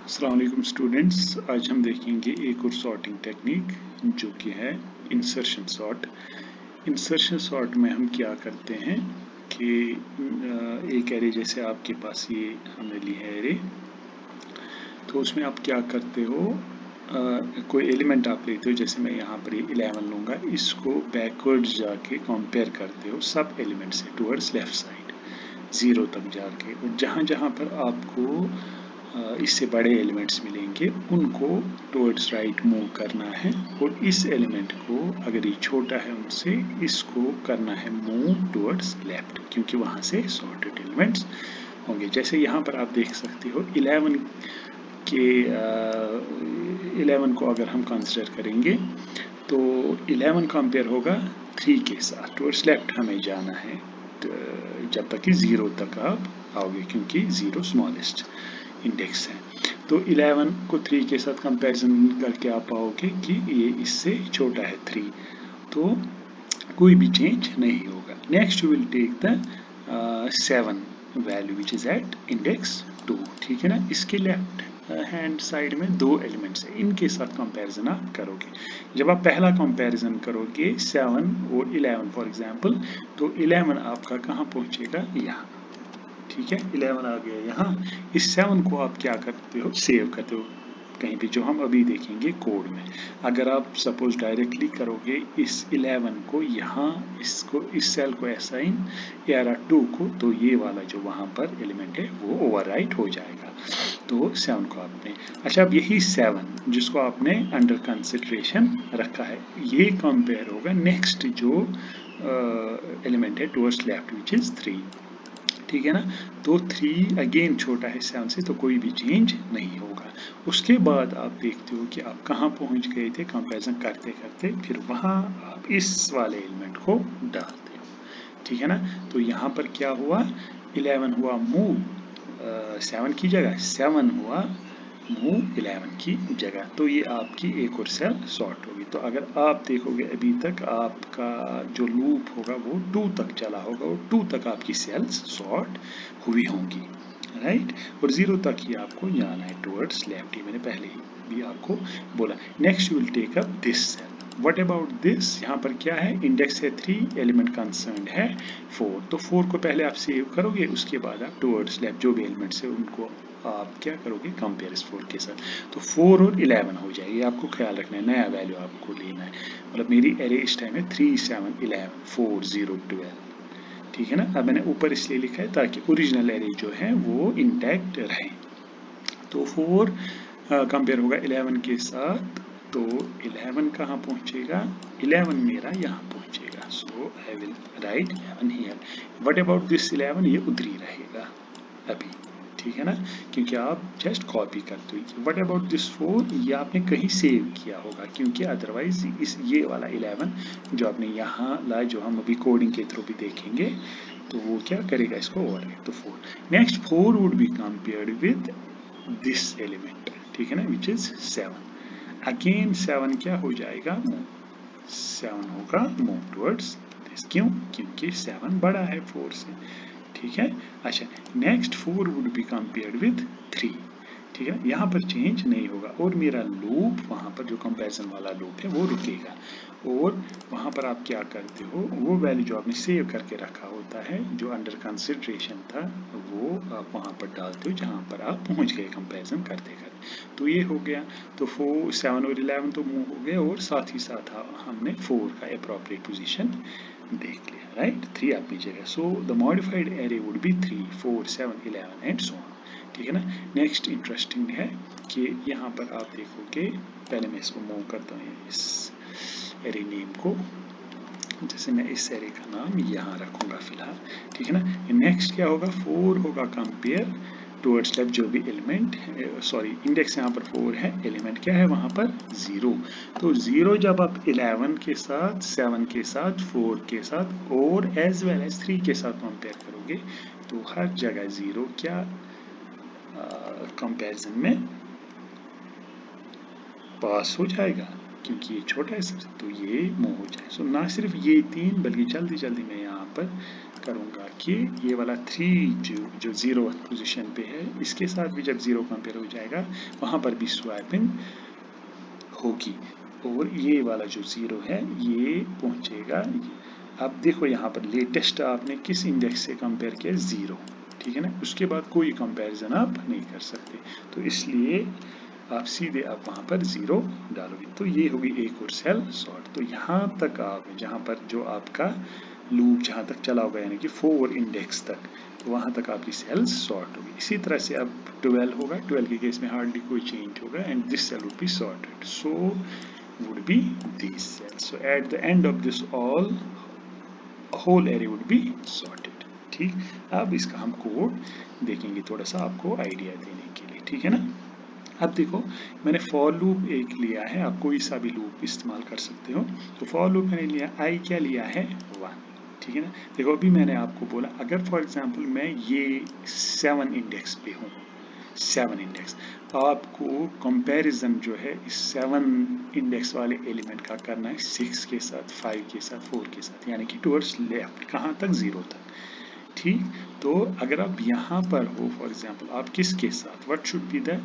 अस्सलाम वालेकुम स्टूडेंट्स, आज हम देखेंगे एक और सॉर्टिंग टेक्निक जो कि है इंसर्शन सॉर्ट। इंसर्शन सॉर्ट में हम क्या करते हैं कि एक एरे जैसे आपके पास ये हमने ली है एरे, तो उसमें आप क्या करते हो, कोई एलिमेंट आप लेते हो, जैसे मैं यहाँ पर 11 लूँगा, इसको बैकवर्ड्स जाके कंपेयर करते हो सब एलिमेंट से टुवर्ड्स लेफ्ट साइड 0 तक जाके, और जहाँ जहाँ पर आपको इससे बड़े एलिमेंट्स मिलेंगे उनको टुवर्ड्स राइट मूव करना है, और इस एलिमेंट को अगर ये छोटा है उनसे इसको करना है मूव टुवर्ड्स लेफ्ट, क्योंकि वहाँ से सॉर्टेड एलिमेंट्स होंगे। जैसे यहाँ पर आप देख सकते हो 11 के 11 को अगर हम कंसिडर करेंगे तो 11 कंपेयर होगा 3 के साथ, टुवर्ड्स लेफ्ट हमें जाना है जब तक कि 0 तक आप आओगे, क्योंकि 0 स्मॉलेस्ट इंडेक्स है। तो 11 को 3 के साथ कंपैरिजन करके आप पाओगे कि ये इससे छोटा है 3, तो कोई भी चेंज नहीं होगा। Next you will take the 7 value which is at index 2, ठीक है ना। इसके लेफ्ट हैंड साइड में 2 एलिमेंट्स है, इनके साथ कंपैरिजन आप करोगे। जब आप पहला कंपैरिजन करोगे 7 और 11 फॉर एग्जांपल, तो 11 आपका कहाँ पहुंचेगा, यहाँ, ठीक है। 11 आ गया यहाँ। इस 7 को आप क्या करते हो, सेव करते हो कहीं पे, जो हम अभी देखेंगे कोड में। अगर आप सपोज डायरेक्टली करोगे इस 11 को यहाँ, इसको इस सेल को असाइन एरा 2 को, तो ये वाला जो वहाँ पर एलिमेंट है वो ओवरराइट हो जाएगा। तो 7 को आपने, अच्छा, अब यही 7 जिसको आपने अंडर कंसिडरेशन रखा है, ये कंपेयर होगा नेक्स्ट जो एलिमेंट है टुवर्ड्स लेफ्ट विच इज 3, ठीक है ना। तो 3 अगेन छोटा है 7 से, तो कोई भी चेंज नहीं होगा। उसके बाद आप देखते हो कि आप कहाँ पहुँच गए थे कंपैरिजन करते करते, फिर वहाँ आप इस वाले एलिमेंट को डालते हो, ठीक है ना। तो यहाँ पर क्या हुआ, 11 हुआ मूव 7 की जगह, 7 हुआ मूव 11 की जगह, तो ये आपकी एक और सेल सॉर्ट होगी। तो अगर आप देखोगे अभी तक आपका जो लूप होगा वो 2 तक चला होगा, और 2 तक आपकी सेल्स सॉर्ट हुई होंगी, राइट। और 0 तक ही आपको जाना है टुवर्ड्स लेफ्ट, ही मैंने पहले ही भी आपको बोला। Next you will take up this cell. What about this, यहाँ पर क्या है, इंडेक्स है 3, एलिमेंट कंसर्न है 4, तो 4 को पहले आप सेव करोगे, उसके बाद आप टुवर्ड्स लेफ्ट जो भी एलिमेंट्स है उनको आप क्या करोगे, कंपेयर इस 4 के साथ, तो 4 और 11 हो जाएगी। आपको ख्याल रखना है, नया वैल्यू आपको लेना है, मतलब मेरी एरे इस टाइम है 3 7 11 4 0 12, ठीक है ना। अब मैंने ऊपर इसलिए लिखा है ताकि ओरिजिनल एरे जो है वो इंटैक्ट रहे। तो 4 कंपेयर होगा 11 के साथ, तो 11 कहाँ पहुंचेगा, 11 मेरा यहाँ पहुंचेगा, so I will write 11 here. What about this 11, ये उधर ही रहेगा अभी, ठीक है ना, क्योंकि आप जस्ट कॉपी करते हो। व्हाट अबाउट दिस 4, ये आपने कहीं सेव किया होगा, क्योंकि अदरवाइज इस ये वाला 11 जो आपने यहाँ लाया, जो हम अभी कोडिंग के थ्रू भी देखेंगे, तो वो क्या करेगा, इसको ओवरराइट। तो 4, next 4 would be compared with this element, ठीक है ना, विच इज 7। अगेन 7 क्या हो जाएगा, मूव, 7 होगा मूव टुवर्ड्स दिस, क्यों, क्योंकि 7 बड़ा है 4 से, ठीक है। अच्छा, next 4 would be compared with 3, ठीक है, यहाँ पर चेंज नहीं होगा, और मेरा लूप वहाँ पर जो कंपैरिजन वाला लूप है वो रुकेगा, और वहाँ पर आप क्या करते हो, वो वैल्यू जो आपने सेव करके रखा होता है, जो अंडर कंसिडरेशन था, वो आप वहाँ पर डालते हो जहाँ पर आप पहुँच गए कंपैरिजन करते करते। तो ये हो गया, तो 4 7 और 11 तो मूव हो गए, और साथ ही साथ हमने 4 का अप्रोप्रिएट पोजीशन देख लिया, राइट, 3 अपनी जगह। So the modified array would B 3 4 7 11 and so on, ठीक है ना। नेक्स्ट इंटरेस्टिंग है कि यहाँ पर आप देखोगे, पहले मैं इसको मूव करता हूँ इस एरे नेम को, जैसे मैं इस एरे का नाम यहाँ रखूंगा फिलहाल, ठीक है ना। नेक्स्ट क्या होगा, 4 होगा कंपेयर टुवर्ड्स लेफ्ट जो भी एलिमेंट, सॉरी इंडेक्स यहाँ पर 4 है, एलिमेंट क्या है वहाँ पर 0, तो 0 जब आप 11 के साथ 7 के साथ 4 के साथ और एज वेल एज 3 के साथ कंपेयर करोगे, तो हर जगह 0 क्या कंपैरिजन में पास हो जाएगा, क्योंकि ये छोटा है सबसे, तो ये मूव हो जाए। सो ना सिर्फ ये 3 बल्कि जल्दी जल्दी मैं यहाँ पर करूँगा कि ये वाला 3 जो 0 पोजीशन पे है, इसके साथ भी जब 0 कंपेयर हो जाएगा वहाँ पर भी स्वैपिंग होगी, और ये वाला जो 0 है ये पहुँचेगा। अब देखो यहाँ पर लेटेस्ट आपने किस इंडेक्स से कंपेयर किया, 0, ठीक है ना, उसके बाद कोई कंपैरिजन आप नहीं कर सकते, तो इसलिए आप सीधे आप वहाँ पर 0 डालोगे, तो ये होगी एक और सेल सॉर्ट। तो यहाँ तक आप जहाँ पर जो आपका लूप जहाँ तक चला होगा यानी कि 4 इंडेक्स तक, तो वहाँ तक आपकी सेल्स सॉर्ट होगी। इसी तरह से अब 12 होगा, 12 के केस में हार्डली कोई चेंज होगा, and this cell would be sorted, so would be this cell. So at the end of this all whole array would be sorted. ठीक, अब इसका हम कोड देखेंगे थोड़ा सा आपको आइडिया देने के लिए, ठीक है ना। अब देखो मैंने फॉर लूप एक लिया है, आप कोई सा भी लूप इस्तेमाल कर सकते हो। तो फॉर लूप मैंने लिया, आई क्या लिया है, 1, ठीक है ना। देखो अभी मैंने आपको बोला अगर फॉर एग्जांपल मैं ये 7 इंडेक्स पे हूँ, 7 इंडेक्स, आपको कंपैरिजन जो है इस 7 इंडेक्स वाले एलिमेंट का करना है 6 के साथ, 5 के साथ, 4 के साथ, यानी कि टुवर्ड्स लेफ्ट, कहाँ तक, 0 तक। ठीक, तो अगर आप यहाँ पर हो फॉर एग्जांपल, आप किसके साथ, what should be the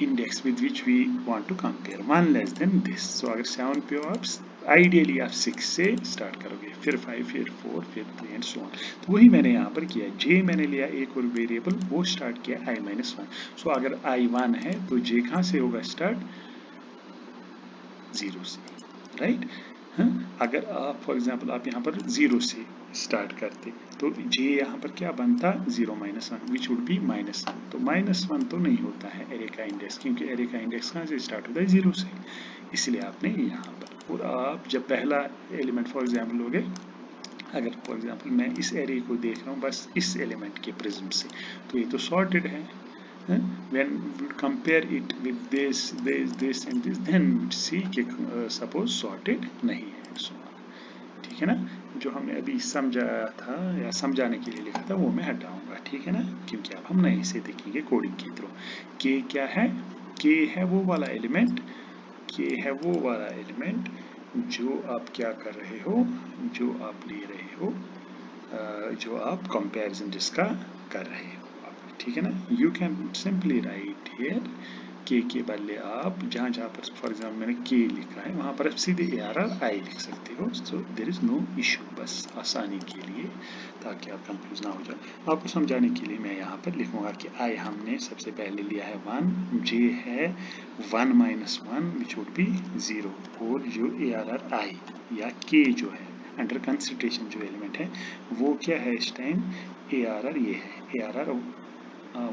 index with which we want to compare, 1 less than this. So अगर 7 पे हो आप आइडियली आप 6 से स्टार्ट करोगे, फिर 5, फिर 4, फिर 3 एंड सो ऑन। तो वही मैंने यहाँ पर किया, जे मैंने लिया एक और वेरिएबल, वो स्टार्ट किया i-1। सो अगर i1 है तो जे कहाँ से होगा स्टार्ट, 0 से, राइट। हाँ, अगर आप फॉर एग्जांपल आप यहाँ पर 0 से स्टार्ट करते तो जे यहाँ पर क्या बनता, 0 - 1 विच वुड बी -1। तो -1 तो नहीं होता है एरे का इंडेक्स, क्योंकि एरे का इंडेक्स कहाँ से स्टार्ट होता है, 0 से, इसलिए आपने यहाँ पर। और आप जब पहला एलिमेंट फॉर एग्जांपल लोगे, अगर फॉर एग्जांपल मैं इस एरे को देख रहा हूँ बस इस एलिमेंट के प्रिज्म से, तो ये तो सॉर्टेड है। When we compare it with this and this, then see कि suppose sorted नहीं है, so ठीक है ना। जो हमने अभी समझाया था या समझाने के लिए लिखा था वो मैं हटाऊंगा, ठीक है ना, क्योंकि अब हम नए से देखेंगे कोडिंग के थ्रू। के क्या है, के है वो वाला एलिमेंट, के है वो वाला एलिमेंट जो आप क्या कर रहे हो, जो आप ले रहे हो, जो आप कंपैरिजन जिसका कर रहे हो, ठीक है ना। You can simply write here के बदले आप जहाँ जहाँ पर फॉर एग्जाम्पल मैंने के लिखा है वहाँ पर आप सीधे ARR लिख सकते हो, सो देर इज नो इशू, बस आसानी के लिए, ताकि आप कंफ्यूज ना हो जाए। आपको समझाने के लिए मैं यहाँ पर लिखूंगा कि आई हमने सबसे पहले लिया है 1, जे है 1 - 1 विच वुड बी 0, और जो ARR आई या के जो है अंडर कंसिडरेशन जो एलिमेंट है वो क्या है इस टाइम, ARR ये है, ARR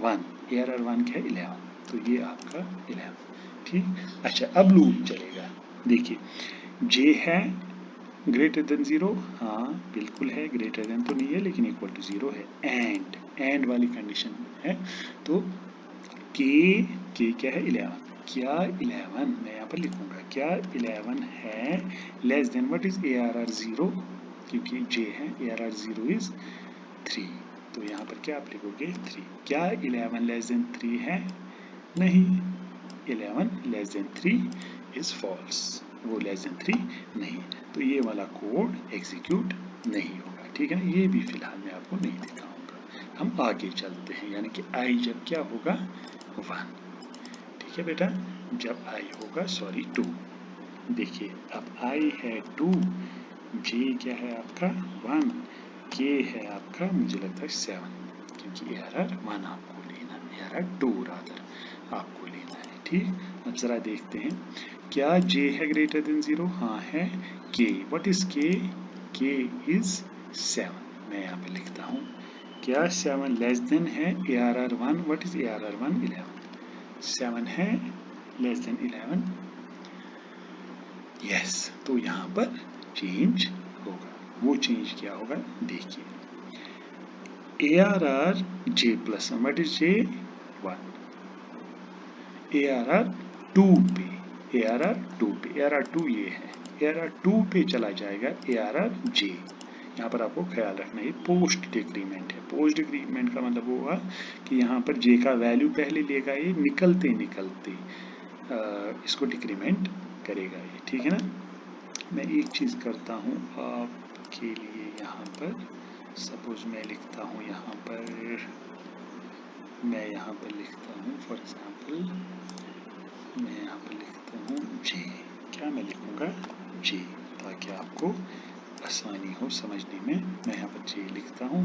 1, ARR 1 क्या है, 11, तो ये आपका 11, ठीक। अच्छा अब लूप चलेगा, देखिए जे है ग्रेटर देन 0, हाँ बिल्कुल है, ग्रेटर देन तो नहीं है लेकिन इक्वल टू 0 है, एंड वाली कंडीशन है, तो के क्या है, 11, क्या 11, मैं यहाँ पर लिखूंगा क्या 11 है less than what is ARR 0, क्योंकि जे है, ARR 0 इज 3, तो यहाँ पर क्या आप लिखोगे 3, क्या 11 लेस देन 3 है, नहीं, 11 लेस देन 3 इज फॉल्स, वो लेस देन 3 नहीं, तो ये वाला कोड एग्जीक्यूट नहीं होगा, ठीक है ना। ये भी फिलहाल मैं आपको नहीं दिखाऊंगा, हम आगे चलते हैं, यानी कि आई जब क्या होगा 1, ठीक है बेटा, जब आई होगा 2, देखिए अब आई है 2, जे क्या है आपका 1, के है आपका मुझे लगता है 7, क्योंकि ARR 1 आपको लेना, ARR 2 रादर आपको लेना है, ठीक। अब जरा देखते हैं क्या जे है ग्रेटर देन 0, हाँ है, के, व्हाट इज के इज 7, मैं यहाँ पे लिखता हूँ क्या 7 लेस देन है ARR 1, व्हाट इज ARR 1, 11, 7 है लेस देन 11, यस, तो यहाँ पर चेंज होगा, वो चेंज क्या होगा देखिए, ARR J plus 1, what is J? 1, ARR 2 पे, ARR 2 पे, ARR 2 ये है, ARR 2 पे चला जाएगा ARR J, यहाँ पर आपको ख्याल रखना है पोस्ट डिक्रीमेंट है, पोस्ट डिक्रीमेंट का मतलब होगा कि यहाँ पर J का वैल्यू पहले लेगा ये निकलते निकलते इसको डिक्रीमेंट करेगा ये, ठीक है ना। मैं एक चीज़ करता हूँ आपके लिए, यहाँ पर सपोज मैं लिखता हूँ, यहाँ पर मैं यहाँ पर लिखता हूँ फॉर एग्जांपल मैं यहाँ पर लिखता हूँ जे। क्या मैं लिखूँगा? जे, ताकि आपको आसानी हो समझने में। मैं यहाँ पर जे लिखता हूँ,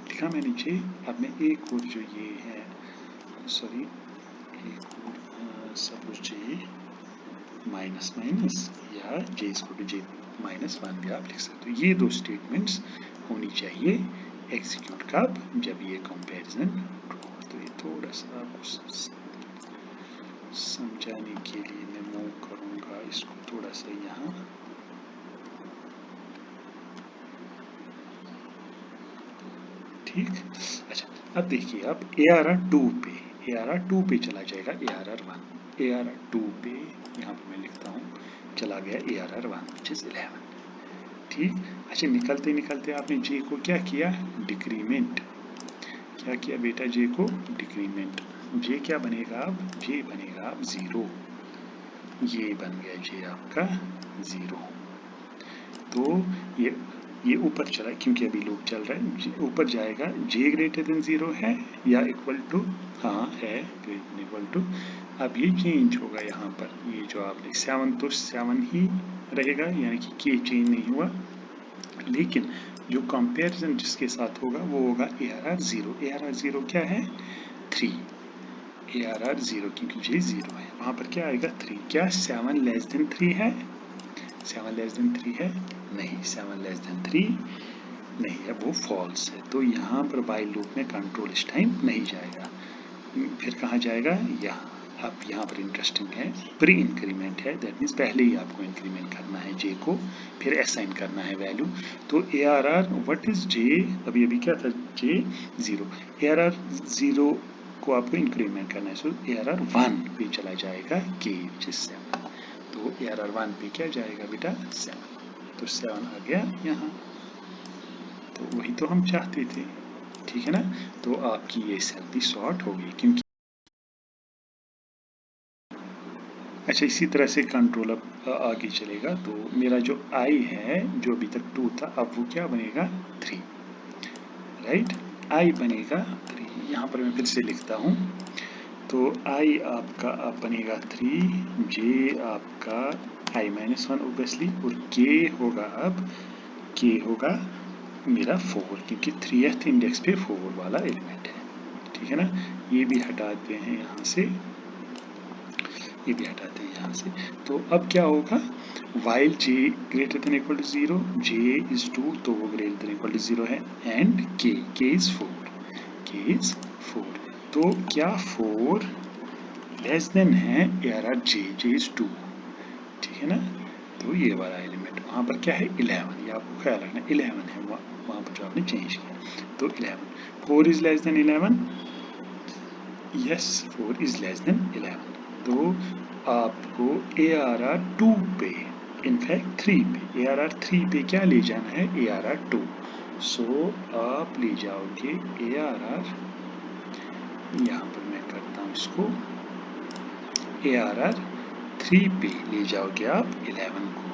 लिखा मैंने जे। अब मैं एक और जो ये है, सॉरी, एक और सपोज जे माइनस माइनस या J equal to J minus 1 भी आप लिख सकते हो। ये दो स्टेटमेंट्स होनी चाहिए एग्जीक्यूट कब? जब ये कंपैरिजन ट्रू हो। तो ये थोड़ा सा आपको समझाने के लिए मैं मूव करूंगा इसको थोड़ा सा यहाँ। ठीक, अच्छा अब देखिए, अब ARR2 पे, ARR2 पे चला जाएगा ARR1, ARR2 पे यहाँ पे मैं लिखता हूँ चला गया ARR1 which is 11। ठीक, अच्छा निकलते निकलते आपने जे को क्या किया? डिक्रीमेंट। क्या किया बेटा? जे को डिक्रीमेंट। जे क्या बनेगा अब? जे बनेगा अब 0। ये बन गया जे आपका 0। तो ये ऊपर चला क्योंकि अभी लूप चल रहा है, ऊपर जाएगा। जे ग्रेटर देन 0 है या इक्वल टू? हाँ है, ग्रेटर देन इक्वल टू। अब ये चेंज होगा यहाँ पर, ये जो आपने 7 तो 7 ही रहेगा, यानी कि के चेंज नहीं हुआ, लेकिन जो कंपैरिजन जिसके साथ होगा वो होगा ARR0। ARR0 क्या है? 3। ARR0 क्योंकि जे 0 है, वहाँ पर क्या आएगा? 3। क्या 7 लेस देन 3 है? 7 लेस देन 3 है? नहीं, 7 लेस देन 3 नहीं है, वो फॉल्स है। तो यहाँ पर बाई लूप में कंट्रोल इस टाइम नहीं जाएगा, फिर कहाँ जाएगा? यहाँ। अब यहाँ पर इंटरेस्टिंग है, प्री इंक्रीमेंट है, दैट मीन्स पहले ही आपको इंक्रीमेंट करना है जे को, फिर असाइन करना है वैल्यू। तो ARR व्हाट इज जे? अभी अभी क्या था? जे 0। ARR0 को आपको इंक्रीमेंट करना है, सो ARR1 पे चला जाएगा के विच इज 7। तो ARR1 पे क्या जाएगा बेटा? 7। तो 7 आ गया यहाँ, तो वही तो हम चाहते थे, ठीक है ना। तो आपकी ये सेल भी सॉर्ट हो गई क्योंकि अच्छा इसी तरह से कंट्रोल अब आगे चलेगा। तो मेरा जो आई है, जो अभी तक 2 था, अब वो क्या बनेगा? 3, राइट। आई बनेगा 3। यहाँ पर मैं फिर से लिखता हूँ, तो आई आपका अब बनेगा 3, जे आपका i-1 ओबियसली, और के होगा अब, के होगा मेरा 4 क्योंकि 3th इंडेक्स पे 4 वाला एलिमेंट है, ठीक है ना। ये भी हटाते हैं यहाँ से, ये भी हटाते हैं यहाँ से। तो अब क्या होगा? While j greater than equal to 0, j is 2 तो वो ग्रेटर देन इक्वल टू 0 है, एंड के इज 4, के इज 4। तो क्या 4 लेस देन है ARR जे इज 2, ठीक है ना। तो ये वाला एलिमेंट वहाँ पर क्या है? 11। ये आपको ख्याल रखना, 11 है वहाँ पर जो आपने चेंज किया। तो 11, 4 is less than 11, yes 4 is less than 11। तो आपको ARR2 पे, इनफैक्ट 3 पे, ARR3 पे क्या ले जाना है? ARR2। सो आप ले जाओगे ARR, यहाँ पर मैं करता हूँ इसको, ARR3 पे ले जाओगे आप 11 को,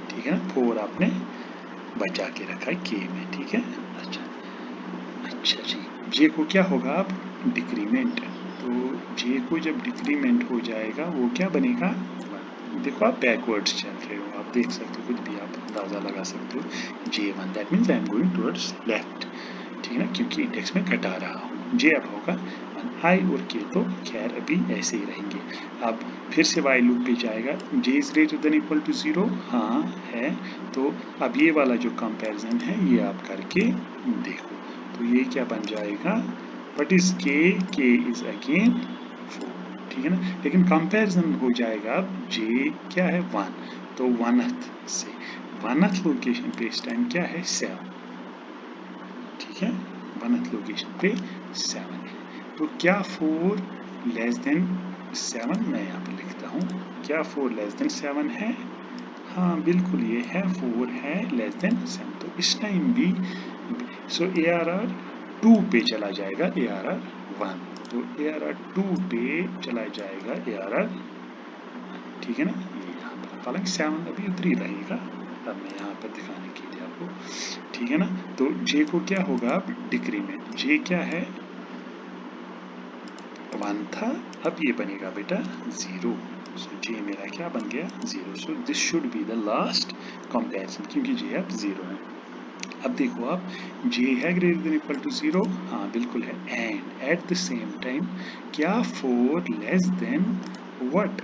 ठीक है ना। 4 आपने बचा के रखा है के में, ठीक है। अच्छा जी, जे को क्या होगा? अब डिक्रीमेंट। तो जे को जब डिक्रीमेंट हो जाएगा वो क्या बनेगा? देखो आप बैकवर्ड्स चल रहे हो, आप देख सकते हो, खुद भी आप अंदाजा लगा सकते हो। J1 that means I am going towards left, ठीक है ना, क्योंकि इंडेक्स में घटा रहा हूँ। जे अब होगा 1, आई और के तो खैर अभी ऐसे ही रहेंगे। अब फिर से वाइल लूप पे जाएगा, J is greater than equal to 0, हाँ है। तो अब ये वाला जो कंपैरिजन है ये आप करके देखो, तो ये क्या बन जाएगा? व्हाट इज के इज अगेन 4, ठीक है ना। लेकिन कंपैरिजन हो जाएगा अब जे क्या है? 1, तो 1th से 1th लोकेशन पे इस टाइम क्या है? 7, ठीक है। 1th लोकेशन पे 7 है। तो क्या 4 लेस देन 7? मैं यहाँ पे लिखता हूँ, क्या 4 लेस देन 7 है? हाँ बिल्कुल ये है, 4 है लेस देन 7। तो इस टाइम भी सो ARR2 पे चला जाएगा ARR1, तो ARR2 पे चला जाएगा ARR, ठीक है ना, ये यहाँ पर, हालांकि 7 अभी उधर ही रहेगा, अब मैं यहाँ पर दिखाने के लिए आपको, ठीक है ना। तो J को क्या होगा अब डिक्रीमेंट, J क्या है 1 था, अब ये बनेगा बेटा 0, सो J मेरा क्या बन गया 0, so this should be the last comparison, क्योंकि J अब 0 है। अब देखो आप, J है ग्रेटर देन इक्वल टू 0, हाँ बिल्कुल है, and at the same time क्या 4 less than what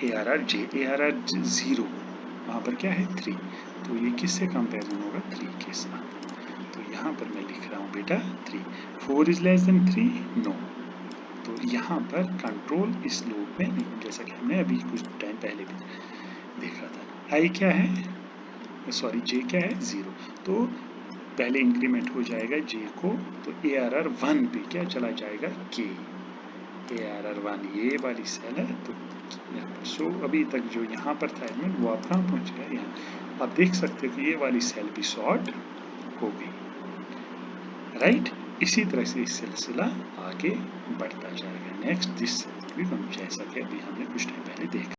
ARR J, ARR 0, वहाँ पर क्या है 3, तो ये किससे कंपेरिजन होगा 3 के साथ, तो यहाँ पर मैं लिख रहा हूँ बेटा 3, 4 इज लेस देन 3 नो, तो यहाँ पर कंट्रोल इस लूप में नहीं, जैसा कि हमने अभी कुछ टाइम पहले भी देखा था। I क्या है, सॉरी J क्या है 0, तो पहले इंक्रीमेंट हो जाएगा J को, तो ARR1 पे क्या चला जाएगा K, ARR1 ये वाली सेल है, तो सो अभी तक जो यहाँ पर था एलिमेंट वो आप कहाँ पहुँच गया, यहाँ आप देख सकते हो कि ये वाली सेल भी सॉर्ट हो गई, राइट। इसी तरह से इस सिलसिला आगे बढ़ता जाएगा। नेक्स्ट दिस सेल भी हम, जैसा कि अभी हमने कुछ टाइम पहले देखा।